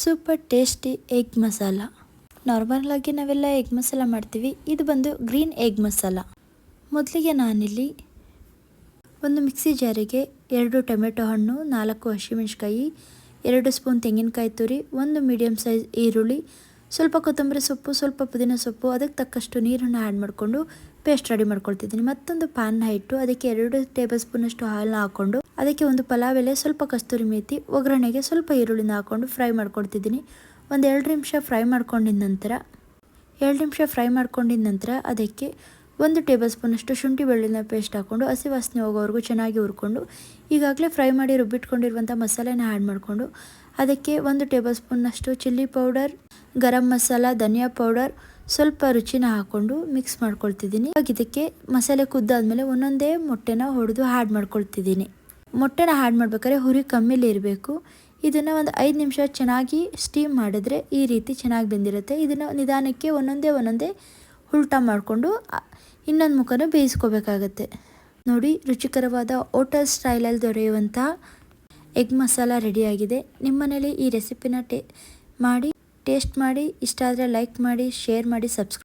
Super tasty egg masala. Normal ಆಗಿ ನಾವೆಲ್ಲ egg masala ಮಾಡ್ತೀವಿ. ಇದು ಬಂದು ಗ್ರೀನ್ ಎಗ್ ಮಸಾಲ. ಮೊದಲಿಗೆ ನಾನಿಲ್ಲಿ ಒಂದು ಮಿಕ್ಸಿ ಜಾರಿಗೆ 2 ಟೊಮೆಟೊ ಹಣ್ಣು, 4 ಹಸಿಮೆಣಸಿನಕಾಯಿ, 2 ಸ್ಪೂನ್ ತೆಂಗಿನಕಾಯಿ ತುರಿ, 1 ಮೀಡಿಯಮ್ ಸೈಜ್ ಈರುಳ್ಳಿ, ಸ್ವಲ್ಪ ಕೊತ್ತಂಬರಿ ಸೊಪ್ಪು, ಸ್ವಲ್ಪ ಪುದೀನ ಸೊಪ್ಪು, ಅದಕ್ಕೆ ತಕ್ಕಷ್ಟು ನೀರನ್ನು ಆ್ಯಡ್ ಮಾಡಿಕೊಂಡು ಪೇಸ್ಟ್ ರೆಡಿ ಮಾಡ್ಕೊಳ್ತಿದ್ದೀನಿ. ಮತ್ತೊಂದು ಪ್ಯಾನ್ನ ಇಟ್ಟು ಅದಕ್ಕೆ 2 ಟೇಬಲ್ ಸ್ಪೂನಷ್ಟು ಆಯಿಲ್ನ ಹಾಕ್ಕೊಂಡು ಅದಕ್ಕೆ ಒಂದು ಪಲಾವ್ ಎಲೆ, ಸ್ವಲ್ಪ ಕಸ್ತೂರಿ ಮೇಥಿ, ಒಗ್ಗರಣೆಗೆ ಸ್ವಲ್ಪ ಈರುಳ್ಳಿನ ಹಾಕ್ಕೊಂಡು ಫ್ರೈ ಮಾಡ್ಕೊಳ್ತಿದ್ದೀನಿ. ಒಂದು 2 ನಿಮಿಷ ಫ್ರೈ ಮಾಡ್ಕೊಂಡಿದ ನಂತರ ಅದಕ್ಕೆ 1 ಟೇಬಲ್ ಸ್ಪೂನಷ್ಟು ಶುಂಠಿ ಬೆಳ್ಳುಳ್ಳಿನ ಪೇಸ್ಟ್ ಹಾಕ್ಕೊಂಡು ಹಸಿ ವಾಸನೆ ಹೋಗೋವರೆಗೂ ಚೆನ್ನಾಗಿ ಹುರ್ಕೊಂಡು ಈಗಾಗಲೇ ಫ್ರೈ ಮಾಡಿ ರುಬ್ಬಿಟ್ಕೊಂಡಿರುವಂಥ ಮಸಾಲೆನ ಆ್ಯಡ್ ಮಾಡಿಕೊಂಡು ಅದಕ್ಕೆ 1 ಟೇಬಲ್ ಸ್ಪೂನಷ್ಟು ಚಿಲ್ಲಿ ಪೌಡರ್, ಗರಂ ಮಸಾಲ, ಧನಿಯಾ ಪೌಡರ್, ಸ್ವಲ್ಪ ರುಚಿನ ಹಾಕ್ಕೊಂಡು ಮಿಕ್ಸ್ ಮಾಡ್ಕೊಳ್ತಿದ್ದೀನಿ. ಇವಾಗ ಇದಕ್ಕೆ ಮಸಾಲೆ ಕುದ್ದಾದ್ಮೇಲೆ ಒಂದೊಂದೇ ಮೊಟ್ಟೆನ ಹೊಡೆದು ಆ್ಯಡ್ ಮಾಡ್ಕೊಳ್ತಿದ್ದೀನಿ. ಮೊಟ್ಟೆನ ಆ್ಯಡ್ ಮಾಡ್ಬೇಕಾದ್ರೆ ಹುರಿ ಕಮ್ಮಿಲಿ ಇರಬೇಕು. ಇದನ್ನು ಒಂದು 5 ನಿಮಿಷ ಚೆನ್ನಾಗಿ ಸ್ಟೀಮ್ ಮಾಡಿದ್ರೆ ಈ ರೀತಿ ಚೆನ್ನಾಗಿ ಬೆಂದಿರುತ್ತೆ. ಇದನ್ನು ನಿಧಾನಕ್ಕೆ ಒಂದೊಂದೇ ಉಲ್ಟಾ ಮಾಡಿಕೊಂಡು ಇನ್ನೊಂದು ಮುಖನೂ ಬೇಯಿಸ್ಕೋಬೇಕಾಗತ್ತೆ. ನೋಡಿ, ರುಚಿಕರವಾದ ಹೋಟೆಲ್ ಸ್ಟೈಲಲ್ಲಿ ದೊರೆಯುವಂಥ ಎಗ್ ಮಸಾಲ ರೆಡಿಯಾಗಿದೆ. ನಿಮ್ಮ ಮನೇಲಿ ಈ ರೆಸಿಪಿನ ಟೇಸ್ಟ್ ಮಾಡಿ. ಇಷ್ಟ ಆದರೆ ಲೈಕ್ ಮಾಡಿ, ಶೇರ್ ಮಾಡಿ, ಸಬ್ಸ್ಕ್ರೈಬ್